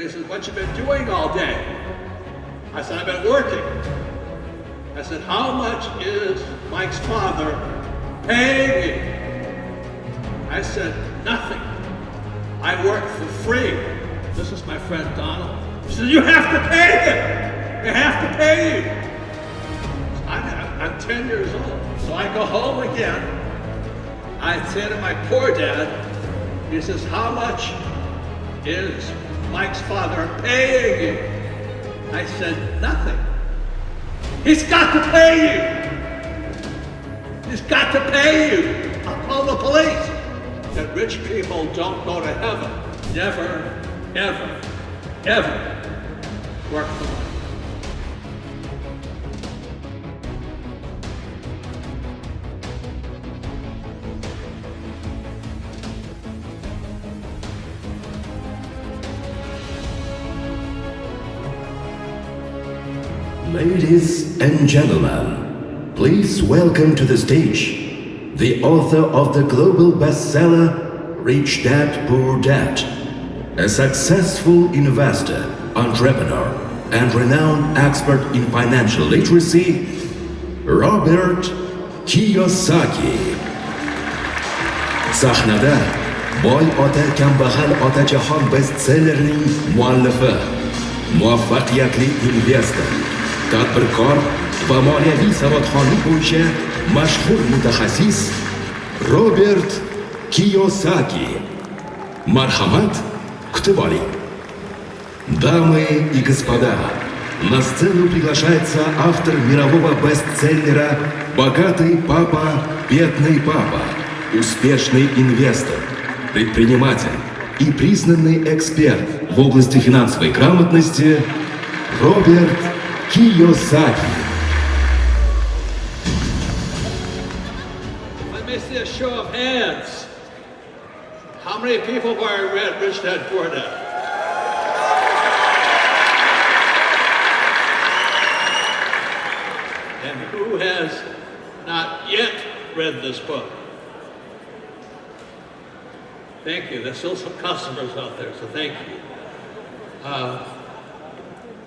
And he says, what you been doing all day? I said, I've been working. I said, how much is Mike's father paying me? I said, nothing. I work for free. This is my friend Donald. He said, you have to pay him. You have to pay him. I'm 10 years old. So I go home again. I say to my poor dad, he says, how much is Mike's father paying you? I said, nothing. He's got to pay you. He's got to pay you. I'll call the police. That rich people don't go to heaven. Never, ever, ever work for money. Ladies and gentlemen, please welcome to the stage the author of the global bestseller Rich Dad Poor Dad, a successful investor, entrepreneur, and renowned expert in financial literacy, Robert Kiyosaki. Sahnada boy ota kambag'al ota jahon bestsellerining muallifi, muvaffaqiyatli investor, tadbirkor va moliyaviy savodxonlik bo'yicha mashhur mutaxassis Robert Kiyosaki. Marhamat, kutib oling. Дамы и господа, на сцену приглашается автор мирового бестселлера «Богатый папа, бедный папа», успешный инвестор, предприниматель и признанный эксперт в области финансовой грамотности Роберт Kiyosaki. Let me see a show of hands. How many people have already read Rich Dad Poor Dad? And who has not yet read this book? Thank you. There's still some customers out there, so thank you.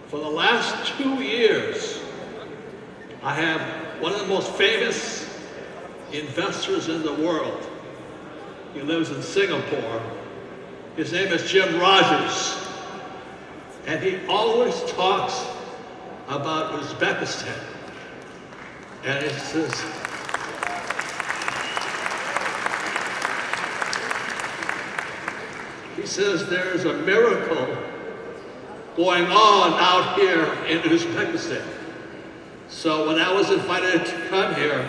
For the last 2 years, I have one of the most famous investors in the world. He lives in Singapore. His name is Jim Rogers. And he always talks about Uzbekistan. And he says there's a miracle going on out here in Uzbekistan. So when I was invited to come here,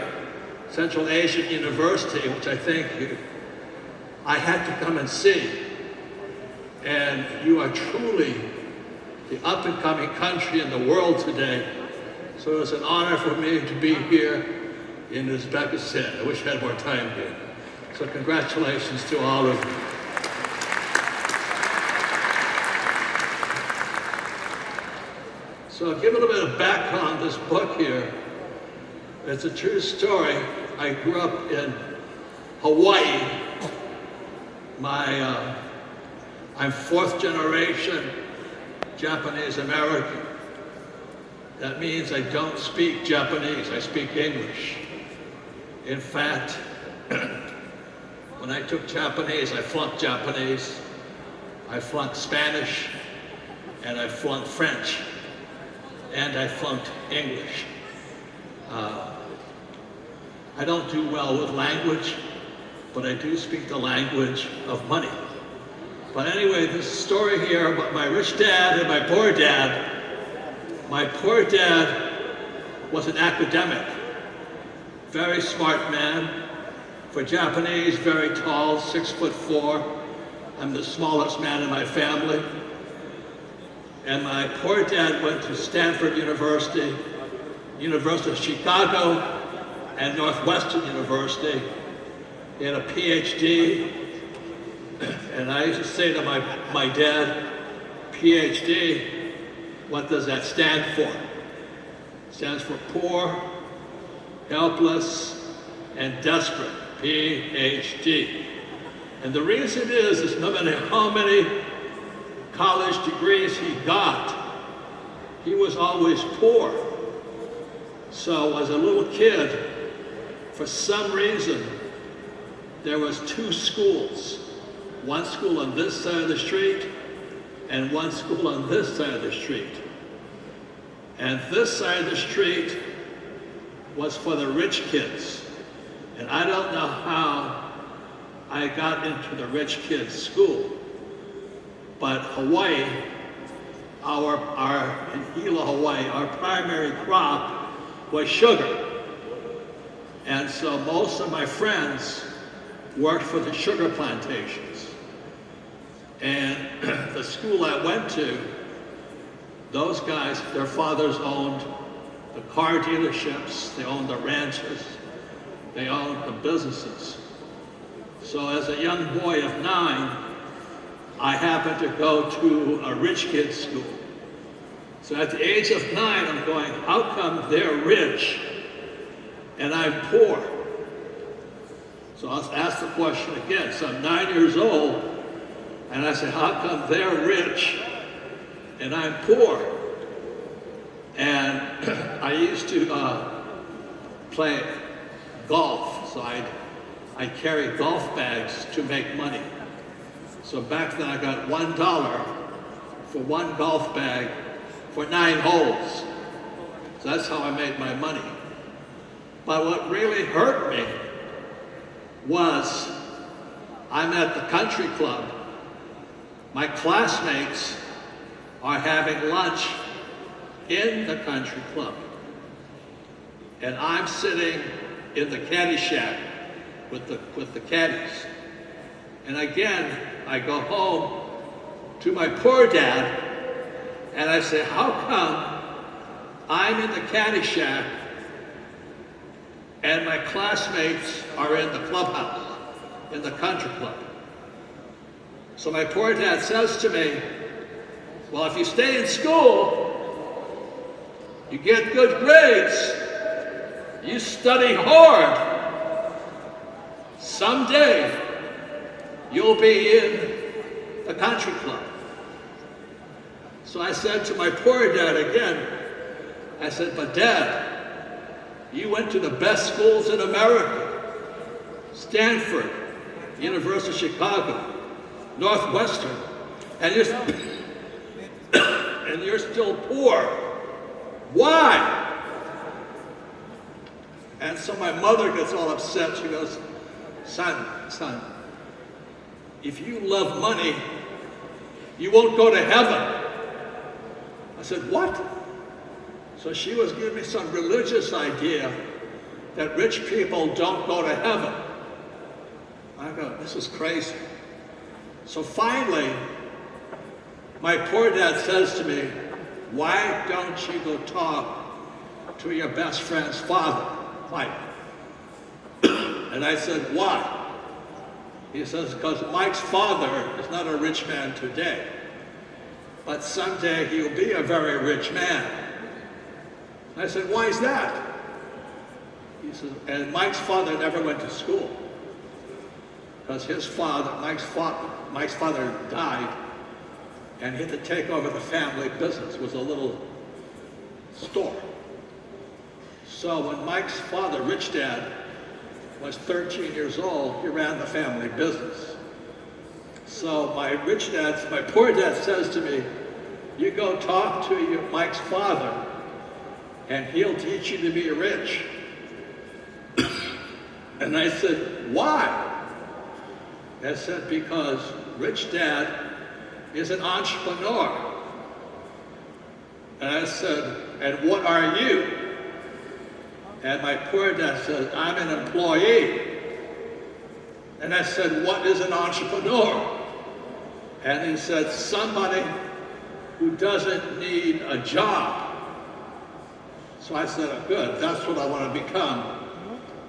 Central Asian University, which I thank you, I had to come and see. And you are truly the up-and-coming country in the world today. So it's an honor for me to be here in Uzbekistan. I wish I had more time here. So congratulations to all of you. So I'll give a little bit of background on this book here. It's a true story. I grew up in Hawaii. I'm fourth generation Japanese American. That means I don't speak Japanese, I speak English. In fact, when I took Japanese, I flunked Japanese, I flunked Spanish, and I flunked French, and I flunked English. I don't do well with language, but I do speak the language of money. But anyway, this story here about my rich dad and my poor dad. My poor dad was an academic, very smart man. For Japanese, very tall, 6'4". I'm the smallest man in my family. And my poor dad went to Stanford University, University of Chicago, and Northwestern University. He had a PhD. And I used to say to my dad, PhD, what does that stand for? It stands for poor, helpless, and desperate, PhD. And the reason is no matter how many college degrees he got, he was always poor. So as a little kid, for some reason, there was two schools. One school on this side of the street and one school on this side of the street. And this side of the street was for the rich kids. And I don't know how I got into the rich kids' school, but Hawaii, in Hilo, Hawaii, our primary crop was sugar. And so most of my friends worked for the sugar plantations. And the school I went to, those guys, their fathers owned the car dealerships, they owned the ranches, they owned the businesses. So as a young boy of 9, I happened to go to a rich kid's school. So at the age of 9, I'm going, how come they're rich and I'm poor? So I was asked the question again. So I'm 9 years old, and I said, how come they're rich and I'm poor? And I used to play golf, so I carried golf bags to make money. So back then I got $1 for one golf bag for 9 holes. So that's how I made my money. But what really hurt me was I'm at the country club. My classmates are having lunch in the country club. And I'm sitting in the caddy shack with the caddies. And again, I go home to my poor dad and I say, how come I'm in the caddy shack and my classmates are in the clubhouse, in the country club? So my poor dad says to me, well, if you stay in school, you get good grades, you study hard, someday you'll be in the country club. So I said to my poor dad again, I said, but Dad, you went to the best schools in America, Stanford, University of Chicago, Northwestern, and you're still poor. Why? And so my mother gets all upset. She goes, son, if you love money, you won't go to heaven. I said, what? So she was giving me some religious idea that rich people don't go to heaven. I go, this is crazy. So finally, my poor dad says to me, why don't you go talk to your best friend's father, Mike? And I said, why? He says, because Mike's father is not a rich man today, but someday he'll be a very rich man. I said, why is that? He says, and Mike's father never went to school because his father, Mike's father died, and he had to take over the family business. It was a little store. So when Mike's father, Rich Dad, was 13 years old, he ran the family business. So my poor dad says to me, you go talk to Mike's father, and he'll teach you to be rich. And I said, why? I said, because Rich Dad is an entrepreneur. And I said, and what are you? And my poor dad said, I'm an employee. And I said, what is an entrepreneur? And he said, somebody who doesn't need a job. So I said, oh, good, that's what I want to become.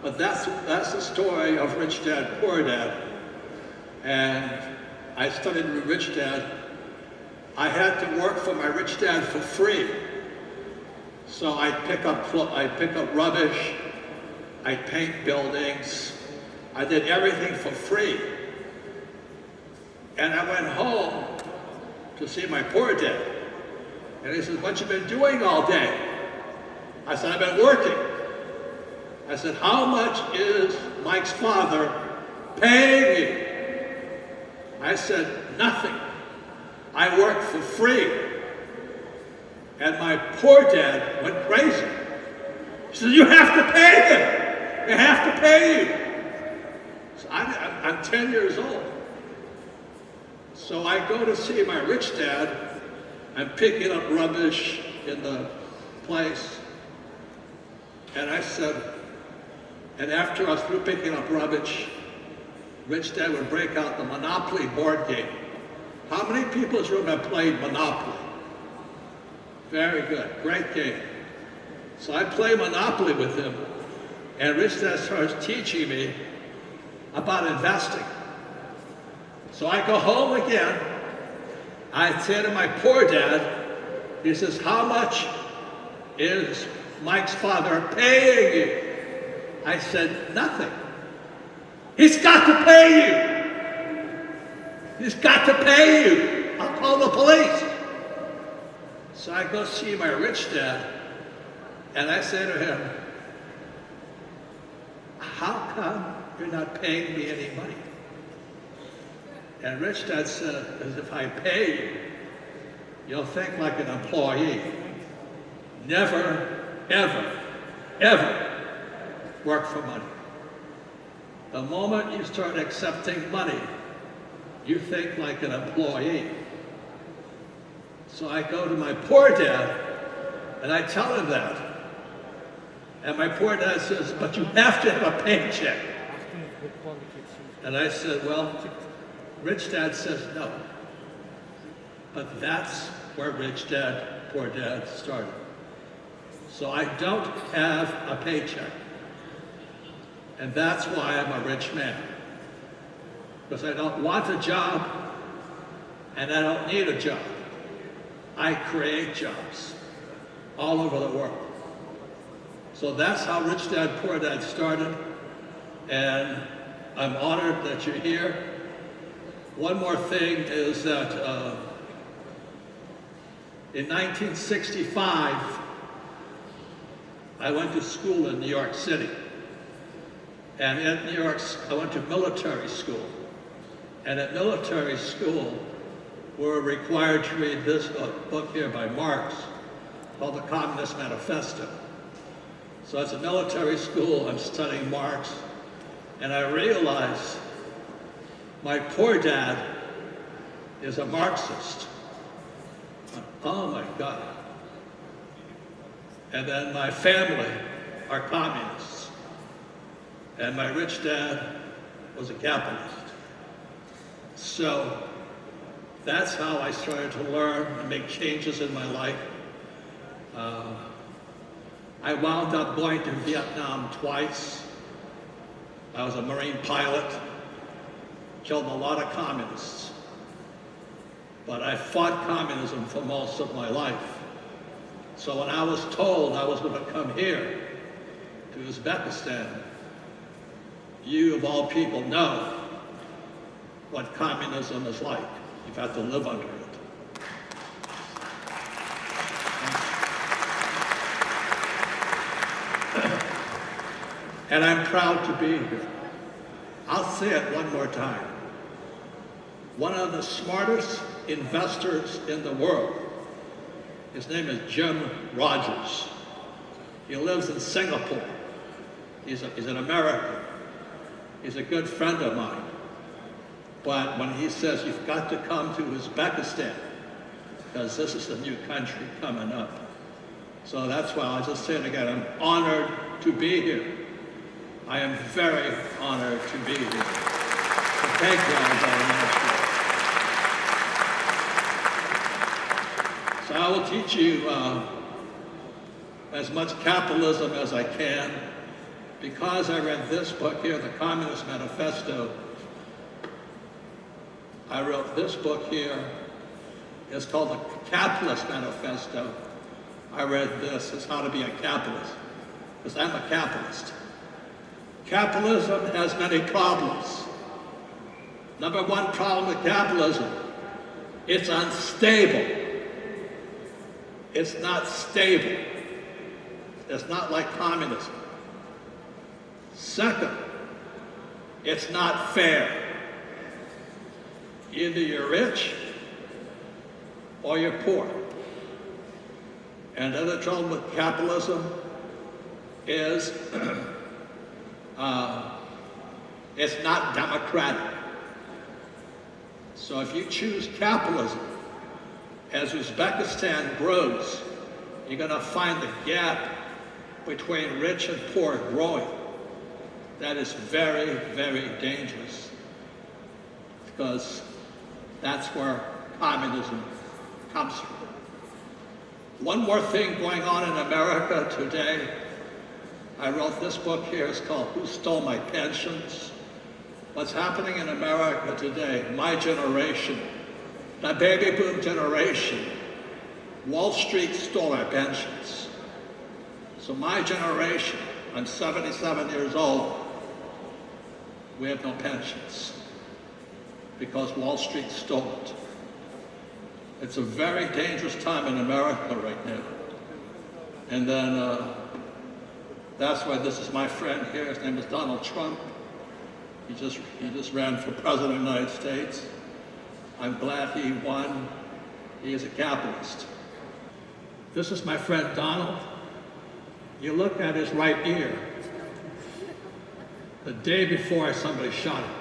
But that's the story of Rich Dad, Poor Dad. And I studied with Rich Dad. I had to work for my rich dad for free. So I'd pick up rubbish, I'd paint buildings, I did everything for free. And I went home to see my poor dad. And he says, what you been doing all day? I said, I've been working. I said, how much is Mike's father paying you? I said, nothing. I work for free. And my poor dad went crazy. He said, you have to pay him. You have to pay you. So I'm 10 years old. So I go to see my rich dad. I'm picking up rubbish in the place. And I said, and after I was through picking up rubbish, rich dad would break out the Monopoly board game. How many people in this room have played Monopoly? Very good, great game. So I play Monopoly with him, and rich dad starts teaching me about investing. So I go home again. I say to my poor dad, he says, how much is Mike's father paying you? I said, nothing. He's got to pay you. He's got to pay you. I'll call the police. So I go see my rich dad, and I say to him, how come you're not paying me any money? And rich dad said, as if I pay you, you'll think like an employee. Never, ever, ever work for money. The moment you start accepting money, you think like an employee. So I go to my poor dad, and I tell him that. And my poor dad says, but you have to have a paycheck. And I said, well, rich dad says no. But that's where rich dad, poor dad started. So I don't have a paycheck. And that's why I'm a rich man. Because I don't want a job, and I don't need a job. I create jobs all over the world. So that's how Rich Dad, Poor Dad started, and I'm honored that you're here. One more thing is that in 1965, I went to school in New York City. And in New York, I went to military school. And at military school, we're required to read this book here by Marx, called the Communist Manifesto. So as a military school, I'm studying Marx, and I realize my poor dad is a Marxist. Oh my God. And then my family are communists. And my rich dad was a capitalist. So that's how I started to learn and make changes in my life. I wound up going to Vietnam twice. I was a Marine pilot, killed a lot of communists. But I fought communism for most of my life. So when I was told I was going to come here to Uzbekistan, you of all people know what communism is like. You've had to live under it. And I'm proud to be here. I'll say it one more time. One of the smartest investors in the world, his name is Jim Rogers. He lives in Singapore. He's an American. He's a good friend of mine. But when he says you've got to come to Uzbekistan, because this is the new country coming up. So that's why I'll just say it again, I'm honored to be here. I am very honored to be here. So thank you all very much. So I will teach you as much capitalism as I can. Because I read this book here, the Communist Manifesto, I wrote this book here. It's called the Capitalist Manifesto. I read this, it's how to be a capitalist, because I'm a capitalist. Capitalism has many problems. Number one problem with capitalism, It's unstable. It's not stable. It's not like communism. Second, it's not fair. Either you're rich or you're poor. And the other trouble with capitalism is it's not democratic. So if you choose capitalism, as Uzbekistan grows, you're going to find the gap between rich and poor growing. That is very, very dangerous, because that's where communism comes from. One more thing going on in America today. I wrote this book here. It's called Who Stole My Pensions? What's happening in America today, my generation, the baby boom generation, Wall Street stole our pensions. So my generation, I'm 77 years old, we have no pensions because Wall Street stole it. It's a very dangerous time in America right now. And then that's why this is my friend here. His name is Donald Trump. He just ran for president of the United States. I'm glad he won. He is a capitalist. This is my friend Donald. You look at his right ear. The day before, somebody shot him.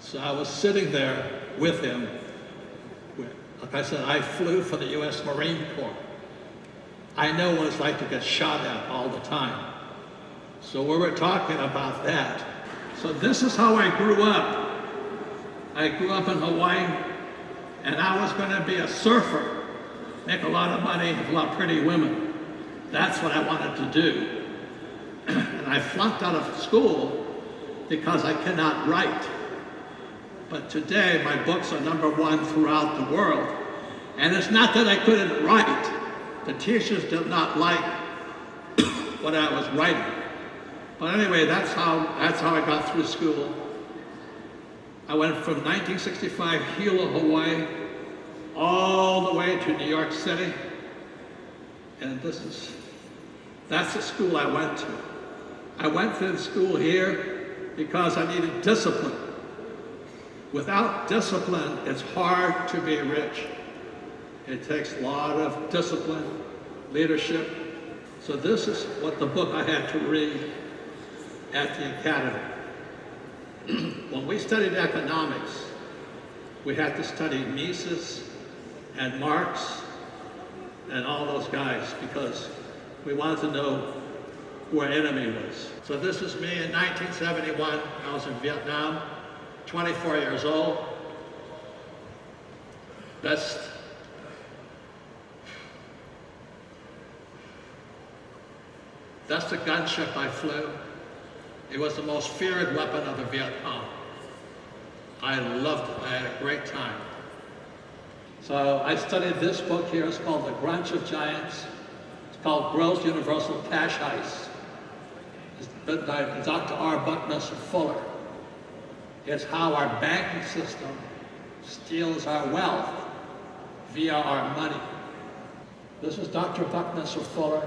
So I was sitting there with him. Like I said, I flew for the U.S. Marine Corps. I know what it's like to get shot at all the time. So we were talking about that. So this is how I grew up. I grew up in Hawaii, and I was going to be a surfer, make a lot of money, have a lot of pretty women. That's what I wanted to do. And I flunked out of school because I cannot write. But today, my books are #1 throughout the world. And it's not that I couldn't write. The teachers did not like what I was writing. But anyway, that's how I got through school. I went from 1965 Hilo, Hawaii, all the way to New York City. And that's the school I went to. I went to the school here because I needed discipline. Without discipline, it's hard to be rich. It takes a lot of discipline, leadership. So this is what the book I had to read at the academy. When we studied economics, we had to study Mises and Marx and all those guys because we wanted to know who our enemy was. So this is me in 1971. I was in Vietnam, 24 years old. That's the gunship I flew. It was the most feared weapon of the Vietcong. I loved it. I had a great time. So I studied this book here. It's called The Grunch of Giants. It's called Gross Universal Cash Heist. It's written by Dr. R. Buckminster Fuller. It's how our banking system steals our wealth via our money. This is Dr. Buckminster Fuller.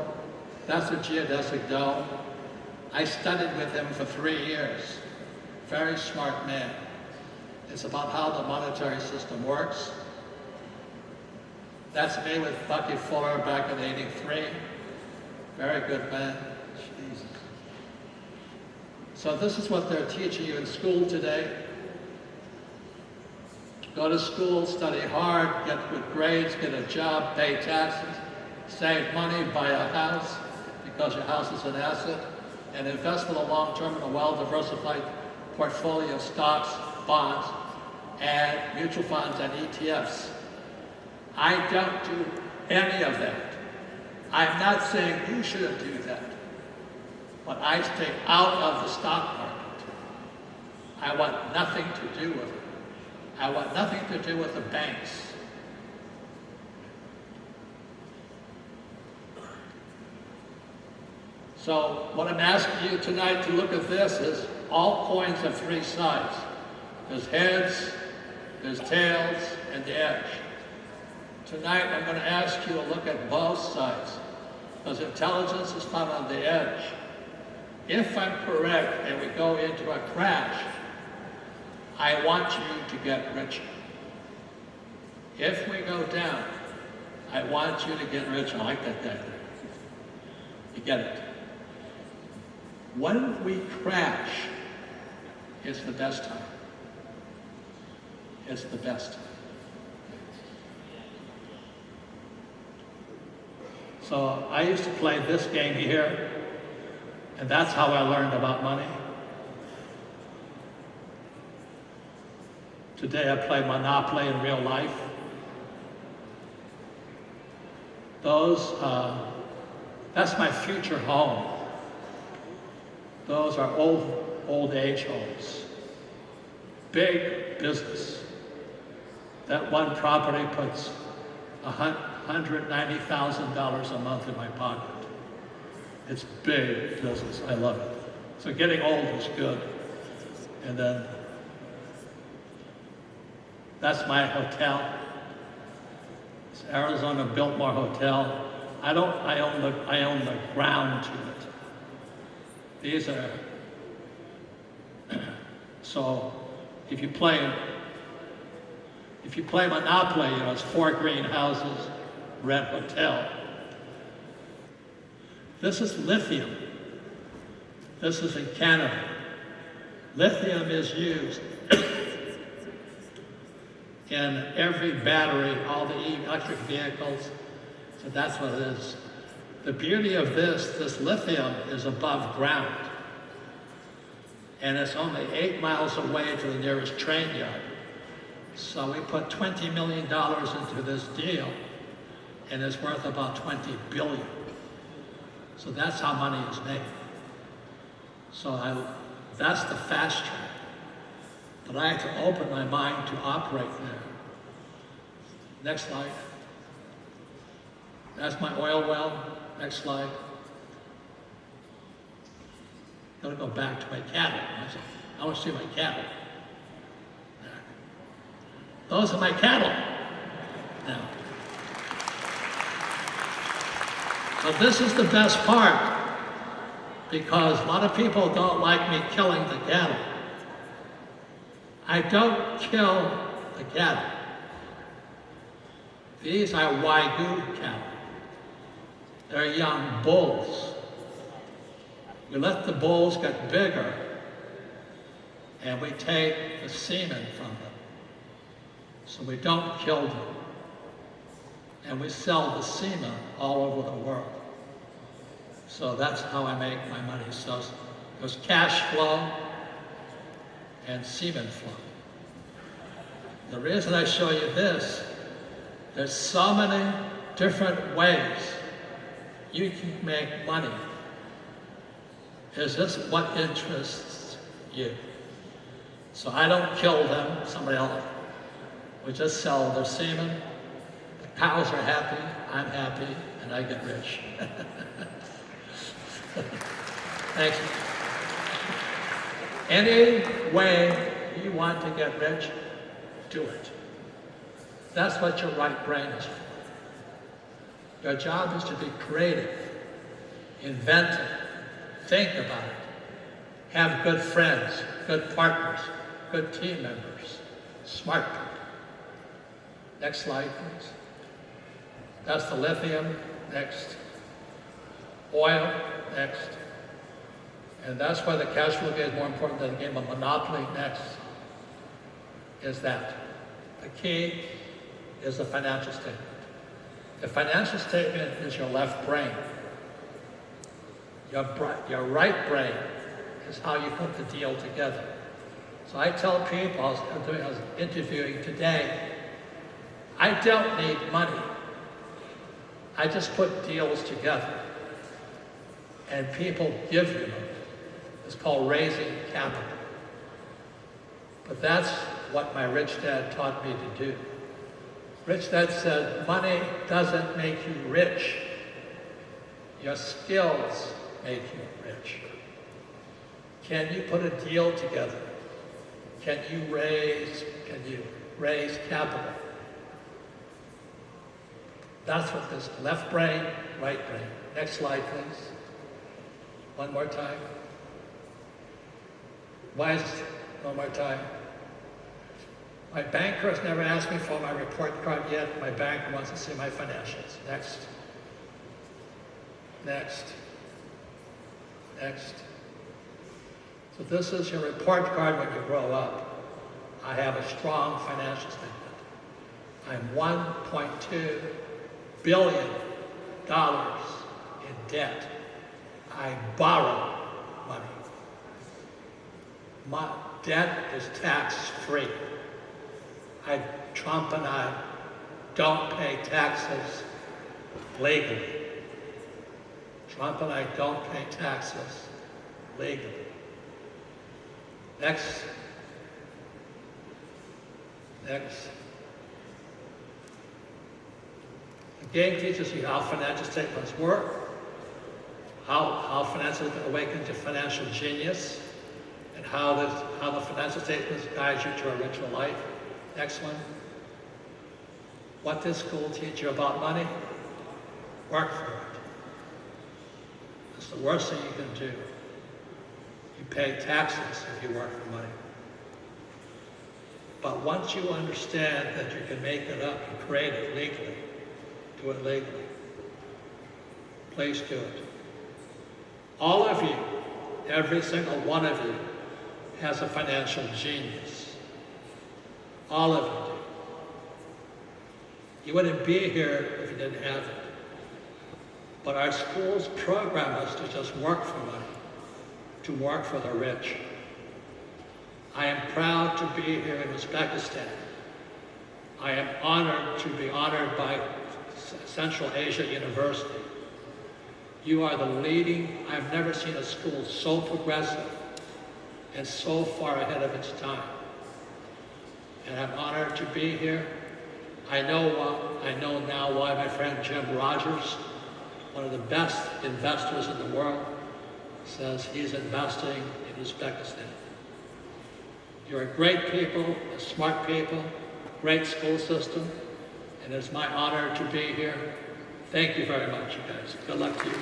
That's a geodesic dome. I studied with him for 3 years. Very smart man. It's about how the monetary system works. That's me with Bucky Fuller back in '83. Very good man. Jesus. So this is what they're teaching you in school today. Go to school, study hard, get good grades, get a job, pay taxes, save money, buy a house because your house is an asset, and invest for the long term in a well-diversified portfolio of stocks, bonds, and mutual funds and ETFs. I don't do any of that. I'm not saying you shouldn't do that, but I stay out of the stock market. I want nothing to do with it. I want nothing to do with the banks. So what I'm asking you tonight to look at this is all coins have 3 sides. There's heads, There's tails and the edge. Tonight I'm going to ask you to look at both sides, because intelligence is found on the edge. If I'm correct and we go into a crash, I want you to get richer. If we go down, I want you to get rich. I like that guy there. You get it? When we crash, it's the best time. It's the best time. So I used to play this game here, and that's how I learned about money. Today I play Monopoly in real life. That's my future home. Those are old age homes. Big business. That one property puts $190,000 a month in my pocket. It's big business, I love it. So getting old is good. And then, that's my hotel. It's Arizona Biltmore Hotel. I own the ground to it. These are, so if you play Monopoly, it's 4 green houses, red hotel. This is lithium. This is in Canada. Lithium is used in every battery, all the electric vehicles. So that's what it is. The beauty of this lithium is above ground. And it's only 8 miles away to the nearest train yard. So we put $20 million into this deal, and it's worth about $20 billion. So that's how money is made. So that's the fast track. But I have to open my mind to operate there. Next slide. That's my oil well. Next slide. Gotta go back to my cattle. I want to see my cattle. There. Those are my cattle. Now. So this is the best part, because a lot of people don't like me killing the cattle. I don't kill the cattle. These are Wagyu cattle. They're young bulls. We let the bulls get bigger, and we take the semen from them. So we don't kill them. And we sell the semen all over the world. So that's how I make my money. So there's cash flow and semen flow. The reason I show you this, there's so many different ways you can make money. Is this what interests you? So I don't kill them, somebody else. We just sell their semen. The cows are happy, I'm happy, and I get rich. Thank you. Any way you want to get rich, do it. That's what your right brain is for. Your job is to be creative, inventive, think about it, have good friends, good partners, good team members, smart people. Next slide, please. That's the lithium. Next. Oil. Next. And that's why the cash flow game is more important than the game of Monopoly. Next is that. The key is the financial statement. The financial statement is your left brain. Your right brain is how you put the deal together. So I tell people, I was interviewing today, I don't need money. I just put deals together. And people give you them. It's called raising capital. But that's what my rich dad taught me to do. Rich dad said, money doesn't make you rich. Your skills make you rich. Can you put a deal together? Can you raise capital. That's what this left brain, right brain. Next slide, please. One more time. One more time. My banker has never asked me for my report card yet. My banker wants to see my financials. Next. Next. Next. So this is your report card when you grow up. I have a strong financial statement. I'm $1.2 billion in debt. I borrow money. My debt is tax-free. Trump and I don't pay taxes legally. Trump and I don't pay taxes legally. Next. Next. The game teaches you how financial statements work, how finances awaken to financial genius, and how the financial statements guide you to a richer life. Next one. What does school teach you about money? Work for it. It's the worst thing you can do. You pay taxes if you work for money. But once you understand that you can make it up and create it legally, do it legally. Please do it. All of you, every single one of you, has a financial genius. All of you do. You wouldn't be here if you didn't have it. But our schools program us to just work for money, to work for the rich. I am proud to be here in Uzbekistan. I am honored to be honored by Central Asia University. You are the leading, I've never seen a school so progressive and so far ahead of its time. And I'm honored to be here. I know now why my friend Jim Rogers, one of the best investors in the world, says he's investing in Uzbekistan. You're a great people, a smart people, great school system, and it's my honor to be here. Thank you very much, you guys. Good luck to you.